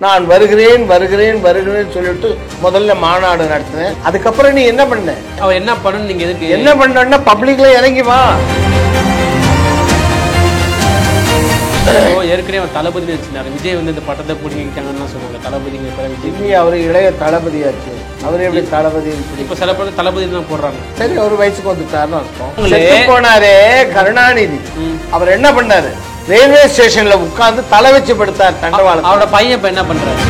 நான் வருகிறேன் வருகிறேன் வருகிறேன் சொல்லிட்டு முதல்ல மாநாடு நடத்தினேன். அதுக்கப்புறம் நீ என்ன பண்ண? அவ என்ன பண்ணணும் நீங்க எதுக்கு என்ன பண்ணா பப்ளிக்ல இறங்கி வா. ஏற்கனவே தளபதி வச்சிருந்தாரு. விஜய் வந்து இந்த பட்டத்தை பிடிக்கிட்டாங்கன்னு சொன்னாங்க. தளபதிங்க விஜய் அவரு இளைய தளபதியாச்சு. அவரு எப்படி தளபதி? இப்ப சில பேர் தளபதி தான் போடுறாங்க. சரி, ஒரு வயசுக்கு வந்துட்டாருன்னு அர்த்தம். போனாரே கருணாநிதி, அவர் என்ன பண்ணாரு? ரயில்வே ஸ்டேஷன்ல உட்கார்ந்து தலை வச்சு படுத்தார் தண்டவாளம். அவரோட பையன் இப்ப என்ன பண்றாரு?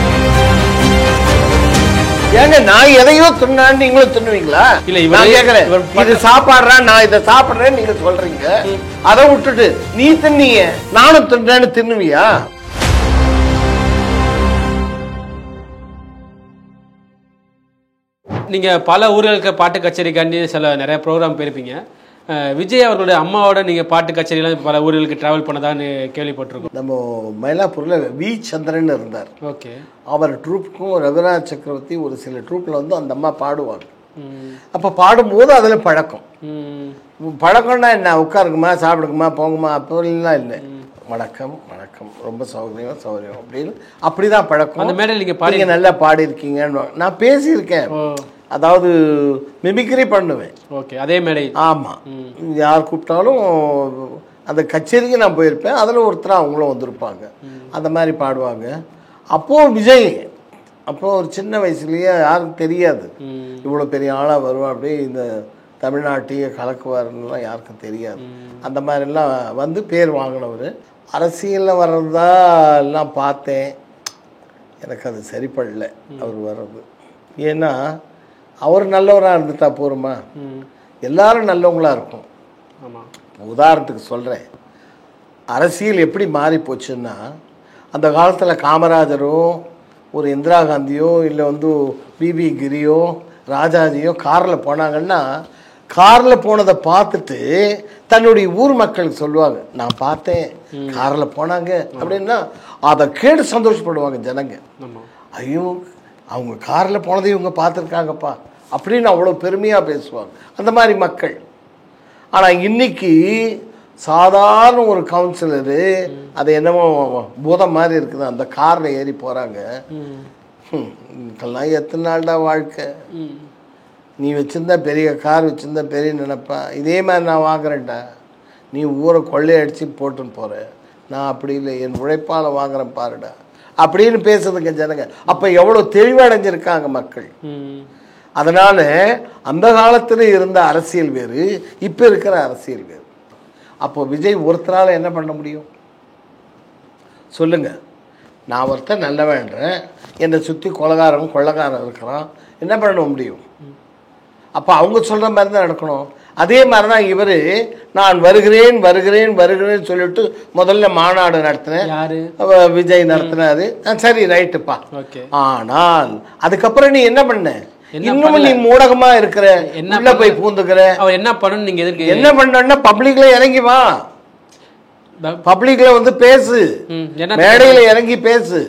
ஏங்க நான் எதையோ தின்னான்னு நீங்களும் தின்னுவீங்களா? இல்ல, நான் கேக்குறேன், இது சாப்பாடுறா, நான் இதை சாப்பிடுறேன்னு நீங்க சொல்றீங்க. அதை விட்டுட்டு நீ தின்னீங்க நானும் தின்னேன்னு தின்னுவியா? நீங்க பல ஊர்களுக்கு பாட்டு கச்சேரிக்காண்டி நிறைய ப்ரோக்ராம் போயிருப்பீங்க. விஜய் அவர்களுடைய அம்மாவோட நீங்க பாட்டு கச்சேரிலாம் பல ஊர்களுக்கு டிராவல் பண்ணதான்னு கேள்விப்பட்டிருக்கோம். நம்ம மயிலாப்பூர்ல வி சந்திரன் இருந்தார். ஓகே. அவர் ட்ரூப்புக்கும் ரகுராஜ் சக்கரவர்த்தி ஒரு சில ட்ரூப்ல வந்து அந்த அம்மா பாடுவாங்க. அப்ப பாடும்போது அதுல பழக்கம்னா என்ன? உட்காருக்குமா, சாப்பிடுக்குமா, போங்குமா, அப்படிலாம் இல்லை. வணக்கம் வணக்கம், ரொம்ப சௌகரியம் சௌகரியம் அப்படின்னு அப்படிதான் பழக்கம். அந்த மேடையில் நீங்க பாருங்க, நல்லா பாடி இருக்கீங்கன்னு நான் பேசியிருக்கேன். அதாவது மிமிக்ரி பண்ணுவேன். ஓகே, அதே மேடை. ஆமாம், யார் கூப்பிட்டாலும் அந்த கச்சேரிக்கு நான் போயிருப்பேன். அதில் ஒருத்தர் அவங்களும் வந்திருப்பாங்க. அந்த மாதிரி பாடுவாங்க. அப்போது விஜய் ஒரு சின்ன வயசுலேயே யாருக்கும் தெரியாது இவ்வளோ பெரிய ஆளாக வருவா, அப்படியே இந்த தமிழ்நாட்டையே கலக்குவாருன்னெலாம் யாருக்கும் தெரியாது. அந்த மாதிரிலாம் வந்து பேர் வாங்கினவர். அரசியலில் வர்றதா எல்லாம் பார்த்தேன், எனக்கு அது சரிப்படல அவர் வர்றது. ஏன்னா அவர் நல்லவராக இருந்துட்டா போருமா? எல்லாரும் நல்லவங்களாக இருக்கும். உதாரணத்துக்கு சொல்கிறேன், அரசியல் எப்படி மாறி போச்சுன்னா, அந்த காலத்தில் காமராஜரோ ஒரு இந்திரா காந்தியோ இல்லை வந்து பிபி கிரியோ ராஜாஜியோ காரில் போனாங்கன்னா, காரில் போனதை பார்த்துட்டு தன்னுடைய ஊர் மக்களுக்கு சொல்லுவாங்க, நான் பார்த்தேன் காரில் போனாங்க அப்படின்னா அதை கேட்டு சந்தோஷப்படுவாங்க ஜனங்க. ஐயோ, அவங்க காரில் போனதை இவங்க பார்த்துருக்காங்கப்பா அப்படின்னு அவ்வளோ பெருமையாக பேசுவாங்க அந்த மாதிரி மக்கள். ஆனால் இன்னைக்கு சாதாரண ஒரு கவுன்சிலரு அது என்னமோ பூதம் மாதிரி இருக்குது, அந்த காரில் ஏறி போகிறாங்க. இதுக்கெல்லாம் எத்தனை நாள்டா வாழ்க்கை? நீ வச்சுருந்தா பெரிய கார் வச்சுருந்தா பெரிய நினைப்பா, இதே மாதிரி நான் வாங்குறேன்டா, நீ ஊரை கொள்ளையடிச்சு போட்டுன்னு போகிற, நான் அப்படி இல்லை, என் உழைப்பால் வாங்குறேன் பாருடா அப்படின்னு பேசுறதுங்க ஜனங்க. அப்போ எவ்வளோ தெளிவடைஞ்சிருக்காங்க மக்கள். அதனால் அந்த காலத்தில் இருந்த அரசியல் வேறு, இப்போ இருக்கிற அரசியல் வேறு. அப்போ விஜய் ஒருத்தரால் என்ன பண்ண முடியும் சொல்லுங்கள்? நான் ஒருத்தர் நல்ல வேண்டேன், என்னை சுற்றி கொள்ளக்காரன் இருக்கிறான், என்ன பண்ண முடியும்? அப்போ அவங்க சொல்கிற மாதிரி தான் நடக்கணும். அதே மாதிரி தான் இவர் நான் வருகிறேன் வருகிறேன் வருகிறேன் சொல்லிட்டு முதல்ல மாநாடு நடத்தினேன், விஜய் நடத்தினாரு. சரி, ரைட்டுப்பா. ஆனால் அதுக்கப்புறம் நீ என்ன பண்ண? இன்னும் நீ ஊடகமா இருக்கிற, உள்ள போய் பூந்துக்கிற. என்ன பண்ணணும் நீங்க எதுக்கு? என்ன பண்ணா பப்ளிக்ல இறங்கி வா, பப்ளிக்ல வந்து பேசு, மேடையில இறங்கி பேசு.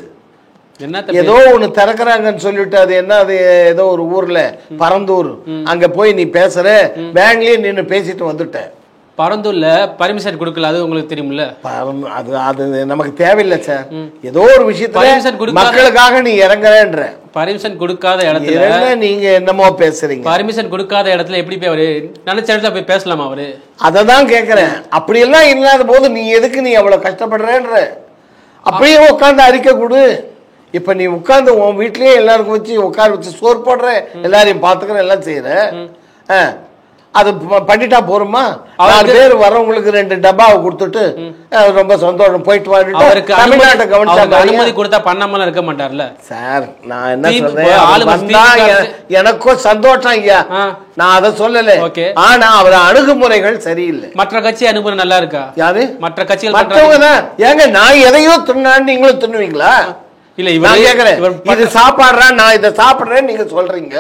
ஏதோ ஒண்ணு திறக்கிறாங்கன்னு சொல்லிட்டு அது என்ன, அது ஏதோ ஒரு ஊர்ல பரந்தூர், அங்க போய் நீ பேசுற, பேங்க்லயே நின்று பேசிட்டு வந்துட்ட. பரந்தூர்ல பர்மிஷன் கொடுக்கல, அது உங்களுக்கு தெரியும்ல? அது அது நமக்கு தேவையில்லை சார். ஏதோ ஒரு விஷயத்துல மக்களுக்காக நீ இறங்குறேன்ற. பர்மிஷன் கொடுக்காத இடத்துல நீங்க என்னமோ பேசுறீங்க. பர்மிஷன் கொடுக்காத இடத்துல எப்படி போய் அவரு நினைச்ச இடத்துல போய் பேசலாமா அவரு? அததான் கேக்குறேன். அப்படி எல்லாம் இல்லாத போது நீ எதுக்கு நீ அவ்வளவு கஷ்டப்படுறேன்ற? அப்படியே உட்காந்து அறிக்கை கொடு. இப்ப நீ உட்காந்து உன் வீட்லயே எல்லாருக்கும் வச்சு உட்கார வச்சு சோறு போடுற, எல்லாரையும் பாத்துக்கிற, எல்லாம் செய்யற, அது பண்ணிட்டா போருமா? 4 பேர் வரவங்களுக்கு 2 டப்பாவை கொடுத்துட்டு ரொம்ப சந்தோஷம் போயிட்டு வாங்கிட்டு தமிழ்நாட்டை கவனிச்சா அனுமதி கொடுத்தா பண்ணாமலாம் இருக்க மாட்டார்ல சார். நான் என்ன சொல்றேன், எனக்கும் சந்தோஷம் ஐயா, நான் அதை சொல்லல. ஆனா அவர் அணுகுமுறைகள் சரியில்லை. மற்ற கட்சி அனுகுமுறை நல்லா இருக்கா? யாரு மற்ற கட்சிகள்? மற்றவங்க தான். ஏங்க நான் எதையோ தின்னான்னு நீங்களும் தின்னுவீங்களா? இல்ல, இவன் கேக்குறேன், இது சாப்பாடுறா, நான் இதை சாப்பிடுறேன்னு நீங்க சொல்றீங்க.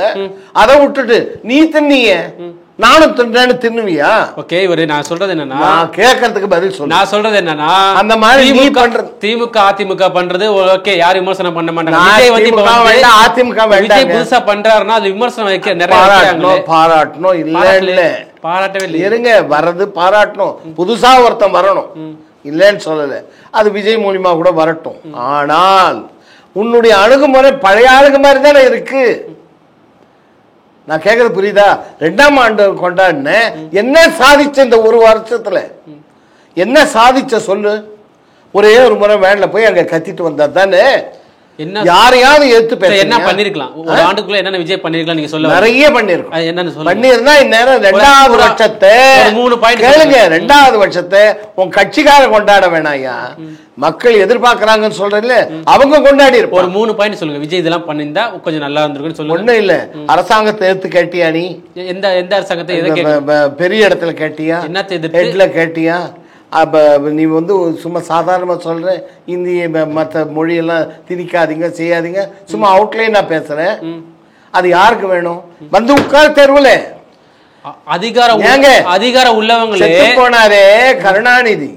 அதை விட்டுட்டு நீ தின்னீங்க நானும் தின்றேன்னு தின்னுவியா? ஓகே, இவரு நான் சொல்றது என்னன்னா, நான் கேட்கறதுக்கு பதில் சொல்லு. நான் சொல்றது என்னன்னா, அந்த மாதிரி நீ பண்றது, திமுக அதிமுக பண்றது ஓகே, யாரும் விமர்சனம் பண்ண மாட்டாங்க. விஜய் வந்து அதிமுக விஜய் புதுசா பண்றாருன்னா அது விமர்சனம் வைக்க நிறைய பாராட்டணும். இல்ல பாராட்டவே இல்லை, இருங்க, வர்றது பாராட்டணும். புதுசா ஒருத்தன் வரணும், இல்லைன்னு சொல்லல, அது விஜய் மூலியமா கூட வரட்டும். ஆனால் உன்னுடைய அணுகுமுறை பழைய அணுகுமுறை தானே இருக்கு. நான் கேட்கறது புரியுதா? 2ஆம் ஆண்டு கொண்டாடினேன், என்ன சாதிச்ச இந்த ஒரு வருஷத்துல? என்ன சாதிச்ச சொல்லு. ஒரே ஒரு முறை வேன்ல போய் அங்க கத்திட்டு வந்தா தானே. என்ன யாரையாவது எடுத்து பேச என்ன பண்ணிருக்கலாம்? ஒரு ஆண்டுக்குள்ள என்னென்ன விஜய் பண்ணிருக்கலாம் நீங்க சொல்ல? நிறைய பண்ணிருக்கோம். என்னன்னு சொல்லுங்க. பண்ணிருந்தா இந்நேரம் 2வது வருஷத்தை 3 பாயிண்ட் கேளுங்க. 2வது வருஷத்தை உன் கட்சிக்கார கொண்டாட வேணாயா, மக்கள் எதிர்பார்க்கறாங்கன்னு சொல்றீங்களே, அவங்க கொண்டாடி இருப்போம். ஒரு 3 பாயிண்ட் சொல்லுங்க. விஜய் இதெல்லாம் பண்ணிருந்தா கொஞ்சம் நல்லா இருந்திருக்குன்னு சொல்லுங்க. ஒண்ணும் இல்ல. அரசாங்கத்தை எடுத்து கேட்டியா நீ? எந்த அரசாங்கத்தை எதை பெரிய இடத்துல கேட்டியா? என்னத்தை ஹெட்ல கேட்டியா? அப்போ நீ வந்து சும்மா சாதாரணமாக சொல்கிற இந்திய மற்ற மொழியெல்லாம் திணிக்காதீங்க செய்யாதீங்க, சும்மா அவுட்லைன் நான் பேசுகிறேன். அது யாருக்கு வேணும்? வந்து உட்கார் தெருவில். அதிகாரம் உள்ளவங்களே போனாரே கருணாநிதி,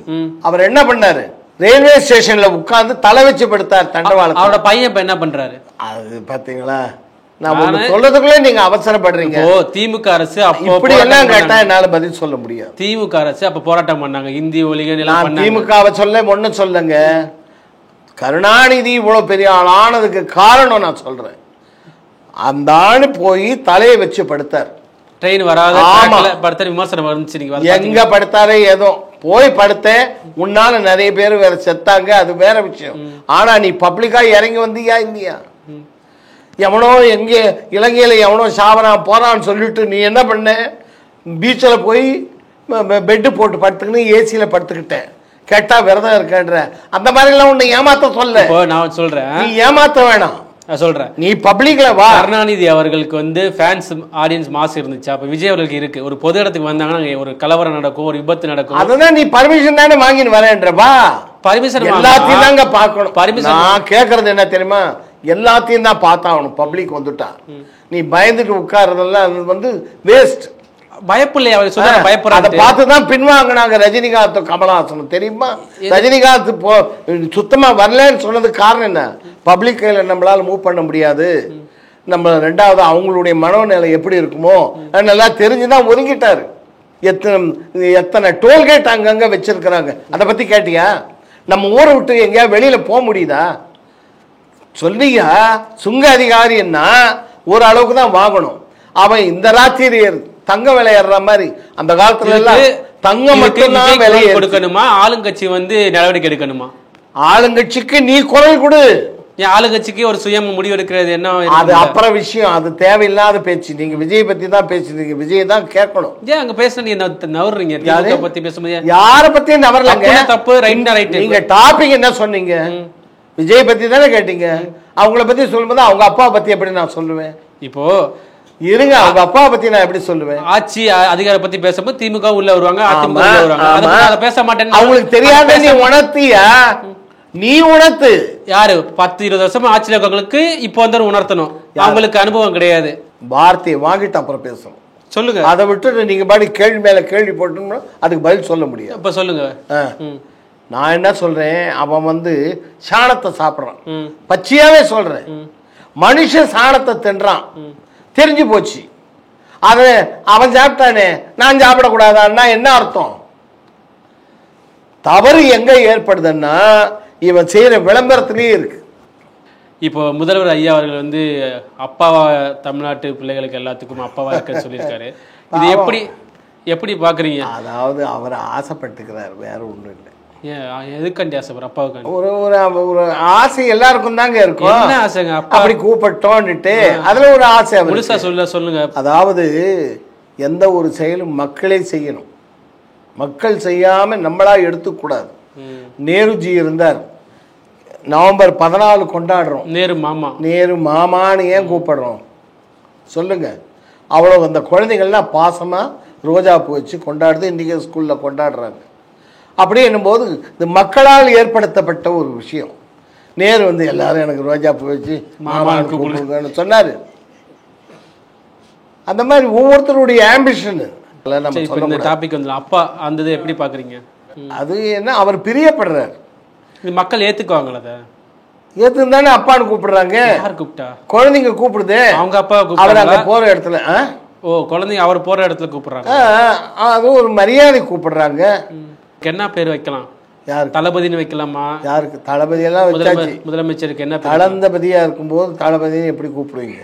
அவர் என்ன பண்ணாரு? ரயில்வே ஸ்டேஷன்ல உட்கார்ந்து தலை வச்சு படுத்தார் தண்டவாளம். அவரோட பையன் இப்ப என்ன பண்றாரு? அது பாத்தீங்களா? நான் சொல்றதுக்குள்ளே நீங்க அவசரப்படுறீங்க. திமுக அரசு இப்படி எல்லாம் கேட்டா என்னால பதில் சொல்ல முடியாது. திமுக அரசு அப்ப போராட்டம் பண்ணாங்க, இந்தி ஒழிக. நான் திமுகவை சொல்ல ஒண்ணு சொல்லுங்க, கருணாநிதி இவ்வளவு பெரிய ஆள் ஆனதுக்கு காரணம் நான் சொல்றேன். அந்த ஆளு போய் தலையை வச்சு படுத்தார். ட்ரெயின் வராத படுத்த விமர்சனம் வந்துச்சு. எங்க படுத்தாரே ஏதோ போய் படுத்த, உன்னால நிறைய பேர் வேற செத்தாங்க, அது வேற விஷயம். ஆனா நீ பப்ளிக்கா இறங்கி வந்தியா இல்லையா? எவனோ எங்கே இலங்கையில் எவனோ சாவனா போறான்னு சொல்லிட்டு நீ என்ன பண்ண? பீச்சில் போய் பெட்டு போட்டு படுத்துக்கின்னு ஏசியில் படுத்துக்கிட்டேன். கேட்டா விரதம் இருக்கன்ற அந்த மாதிரிலாம் உன்னை ஏமாத்த சொல்ல. நான் சொல்றேன், நீ ஏமாத்த வேணாம். சொல்றேன், நீ பப்ளிக்ல வா. கருணாநிதி அவர்களுக்கு வந்து ஃபேன்ஸ் ஆடியன்ஸ் மாஸ் இருந்துச்சு, அப்ப விஜய் அவர்களுக்கு இருக்கு. ஒரு பொது இடத்துக்கு வந்தாங்கன்னா ஒரு கலவரம் நடக்கும், ஒரு விபத்து நடக்கும். அதுதான் நீ பர்மிஷன் தானே வாங்கின்னு வரேன்றப்பா. பர்மிஷன் எல்லாத்தையும் தாங்க பார்க்கணும். பர்மிஷன் நான் கேட்கறது என்ன தெரியுமா? எல்லாத்தையும் தான் பார்த்தாகணும். பப்ளிக் வந்துட்டா நீ பயந்துட்டு உட்கார்றதெல்லாம் அது வந்து வேஸ்ட். பயப்பில்லையா? அவர் சொன்ன பயப்படுறாங்க. அதை பார்த்து தான் பின்வாங்கினாங்க ரஜினிகாந்த் கமலஹாசன். தெரியுமா? ரஜினிகாந்த் சுத்தமா வரலன்னு சொன்னதுக்கு காரணம் என்ன? பப்ளிக் கையில் நம்மளால மூவ் பண்ண முடியாது, நம்ம 2வது அவங்களுடைய மனோநிலை எப்படி இருக்குமோ நல்லா தெரிஞ்சுதான் ஒதுங்கிட்டாரு. எத்தனை டோல்கேட் அங்கங்க வச்சிருக்கிறாங்க, அதை பத்தி கேட்டியா? நம்ம ஊரை விட்டு எங்கேயா வெளியில போக முடியுதா? சொல்லியா? சுங்க அதிகாரின்னா ஒரு அளவுக்கு தான் வாங்கணும். அவன் இந்த ராத்திரி தங்க விளையாடுற மாதிரி அந்த காலத்துல எல்லாம் தங்கம் மட்டும்தான் விலையை கொடுக்கணுமா? ஆளுங்கட்சி வந்து நடவடிக்கை எடுக்கணுமா? ஆளுங்கட்சிக்கு நீ குரல் கொடு. ஆளுங்கட்சிக்கு ஒரு சுயம் முடிவு எடுக்கிறது என்ன? அது அப்புறம் விஷயம், அது தேவையில்லாத பேச்சு. நீங்க விஜய் பத்தி தான் பேசுறீங்க, விஜய் தான் கேட்கணும். ஏன் அங்க பேச நீ நவர்றீங்க? பத்தி பேசும்போது யார பத்தியும் நவரலங்க. தப்பு ரைட். நீங்க டாபிக் என்ன சொன்னீங்க? விஜய் பத்தி தானே கேட்டீங்க. அவங்கள பத்தி சொல்லும்போது அவங்க அப்பா பத்தி எப்படி நான் சொல்லுவேன்? இப்போ இருங்க, அவங்க அப்பா பத்தி நான் எப்படி சொல்லுவேன்? ஆட்சி அதிகார பத்தி பேசும்போது திமுக உள்ள வருவாங்க, அதிமுக வருவாங்க. அதை பேச மாட்டேன். அவங்களுக்கு தெரியாத நீ உணர்த்தியா? நீ உணர்த்து. யாரு 10-20 வருஷமா ஆட்சியில் இருக்கவங்களுக்கு இப்போ வந்து உணர்த்தணும். அவங்களுக்கு அனுபவம் கிடையாது. வார்த்தையை வாங்கிட்டு அப்புறம் பேசணும். சொல்லுங்க. அதை விட்டு நீங்க பாடி கேள்வி மேல கேள்வி போட்டோம்னா அதுக்கு பதில் சொல்ல முடியும். இப்ப சொல்லுங்க. நான் என்ன சொல்றேன், அவன் வந்து சாணத்தை சாப்பிட்றான். பச்சையாவே சொல்றேன், மனுஷன் சாணத்தை தின்றான். தெரிஞ்சு போச்சு. அது அவன் சாப்பிட்டானே நான் சாப்பிடக்கூடாதான்னா என்ன அர்த்தம்? தவறு எங்க ஏற்படுதுன்னா இவன் செய்யற விளம்பரத்திலேயே இருக்கு. இப்போ முதல்வர் ஐயா அவர்கள் வந்து அப்பாவா தமிழ்நாட்டு பிள்ளைகளுக்கு எல்லாத்துக்கும் அப்பாவா இருக்க சொல்லியிருக்காரு. இது எப்படி பாக்குறீங்க? அதாவது அவர் ஆசைப்பட்டுக்கிறார், வேற ஒண்ணும் இல்லை. எதுக்காண்டி ஆசைப்படுற? அப்பாவுக்கு ஒரு ஆசை எல்லாருக்கும் தாங்க இருக்கும். என்ன ஆசைங்க? அப்படி கூப்பிட்டோன்னுட்டு அதுல ஒரு ஆசை. முழுசா சொல்லுங்க. அதாவது எந்த ஒரு செயலும் மக்களே செய்யணும், மக்கள் செய்யாம நம்மளா எடுத்துக்கூடாது. நேருஜி இருந்தார், நவம்பர் 14 கொண்டாடுறோம். நேரு மாமான்னு ஏன் கூப்பிடுறோம் சொல்லுங்க? அவ்வளோ அந்த குழந்தைகள்லாம் பாசமா ரோஜா பூ வச்சு கொண்டாடுது, இன்றைக்கி ஸ்கூல்ல கொண்டாடுறாங்க. அப்படி என்னும்போது இது மக்களால் ஏற்படுத்தப்பட்ட ஒரு விஷயம். நேரு வந்து எல்லாரும் எனக்கு ரோஜா பூ வச்சு மாமான்னு கூப்பிடுங்கன்னு சொன்னார். அந்த மாதிரி ஒவ்வொருத்தருடைய ஆம்பிஷன். டாபிக் வந்து அப்பா அந்த எப்படி பாக்குறீங்க? அது என்ன, அவர் பிரியப்படுறார். மக்கள் ஏத்துக்குவாங்களா? அதை ஏத்துந்தானே அப்பான்னு கூப்பிடுறாங்க. யார் கூப்பிட்டா? குழந்தைங்க கூப்பிடுது. அவங்க அப்பா அவர் அங்க போற இடத்துல குழந்தைங்க அவர் போற இடத்துல கூப்பிடுறாங்க. அது ஒரு மரியாதை கூப்பிடுறாங்க. என்ன பேர் வைக்கலாம்? யாருக்கு தளபதினு வைக்கலாமா? யாருக்கு? தளபதியெல்லாம் வச்சாச்சு. முதலமைச்சருக்கு என்ன தளபதியாக இருக்கும்போது தளபதினு எப்படி கூப்பிடுவீங்க?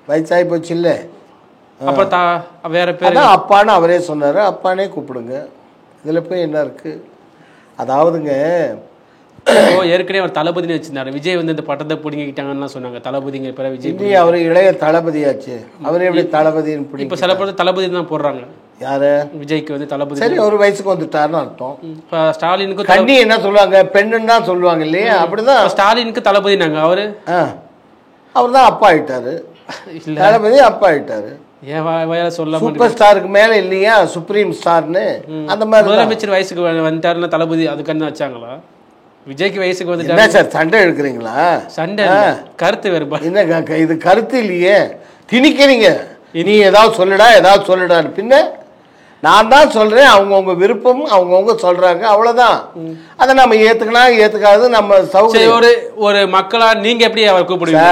வயசாகி போச்சு இல்லை. அப்புறம் வேற பேர் அதான் அப்பான்னு அவரே சொன்னார், அப்பானே கூப்பிடுங்க. இதில் போய் என்ன இருக்குது? அதாவதுங்க ஏற்கனவே அவர் தளபதினு வச்சிருந்தாரு. விஜய் வந்து இந்த பட்டத்தை பிடிங்கிக்கிட்டாங்கன்னு சொன்னாங்க. தளபதிங்க இப்போ விஜய் இல்லையே, அவர் இளைய தளபதியாச்சு. அவர் எப்படி தளபதின்னு பிடிக்கும்? இப்போ சில பேர் தளபதி தான் போடுறாங்க. யாரு? விஜய்க்கு வந்து தளபதி. சரி, ஒரு வயசுக்கு வந்துட்டாருன்னு அர்த்தம். இப்போ ஸ்டாலினுக்கு கண்ணி என்ன சொல்லுவாங்க, பெண்ணுன்னு தான் சொல்லுவாங்க இல்லையா? அப்படிதான் ஸ்டாலினுக்கு தளபதினாங்க. அவரு அவர் தான் அப்பா ஆயிட்டாரு. தளபதி அப்பா ஆயிட்டாரு. ஏன் சொல்ல சூப்பர் ஸ்டாருக்கு மேல இல்லையா சுப்ரீம் ஸ்டார்னு? அந்த மாதிரி முதலமைச்சர் வயசுக்கு வந்துட்டாருன்னா தளபதி அதுக்கு வச்சாங்களா? விஜய்க்கு வயசுக்கு வந்துட்டு என்ன சார் சண்டை எடுக்கிறீங்களா? சண்டை கருத்து வேறுபாடு. என்ன இது கருத்து இல்லையே, திணிக்கிறீங்க. நீ ஏதாவது சொல்லுடான்னு. பின்ன நான் தான் சொல்றேன், அவங்கவுங்க விருப்பம், அவங்கவுங்க சொல்றாங்க, அவ்வளவுதான். அதை நம்ம ஏத்துக்காது நம்ம சௌகரியம். ஒரு மக்களா நீங்க எப்படி அவர் கூப்பிடுவீங்க?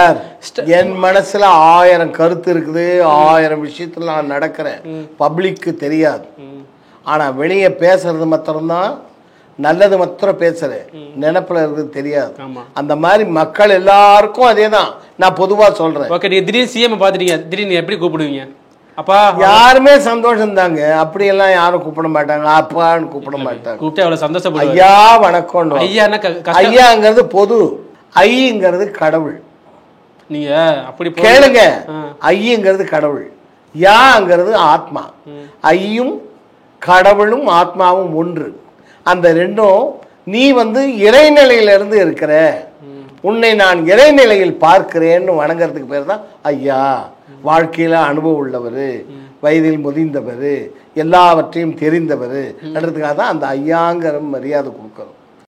சார், என் மனசுல 1000 கருத்து இருக்குது, 1000 விஷயத்துல நான் நடக்கிறேன். பப்ளிக்கு தெரியாது. ஆனா வெளியே பேசுறது மாத்திரம்தான் நல்லது, மாத்திரம் பேசுறேன். நினைப்புல இருக்கிறது தெரியாது. அந்த மாதிரி மக்கள் எல்லாருக்கும் அதே தான் நான் பொதுவா சொல்றேன். ஓகே, நீங்க திடீர்னு சிஎம் பாத்துட்டீங்க, திடீர்னு எப்படி கூப்பிடுவீங்க? அப்பா யாருமே சந்தோஷம் தாங்க. அப்படியெல்லாம் யாரும் கூப்பிட மாட்டாங்க, அப்பான்னு கூப்பிட மாட்டாங்க. கூப்பிட்டு அவ்வளவு சந்தோஷப்படுவாங்க. ஐயா வணக்கம். ஐயாங்கிறது பொது, ஐங்கிறது கடவுள். நீங்க அப்படி கேளுங்க, ஐங்கிறது கடவுள், யாங்கிறது ஆத்மா. ஐயும் கடவுளும் ஆத்மாவும் ஒன்று. அந்த ரெண்டும் நீ வந்து இறைநிலையிலிருந்து இருக்கிற, உன்னை நான் இறைநிலையில் பார்க்கிறேன்னு வணங்குறதுக்கு பேர் தான் ஐயா. வாழ்க்கையில் அனுபவம் உள்ளவர், வயதில் முதிர்ந்தவர், எல்லாவற்றையும் தெரிந்தவர் என்றதுக்காக தான் அந்த ஐயாங்கிற மரியாதை கொடுக்குறோம்.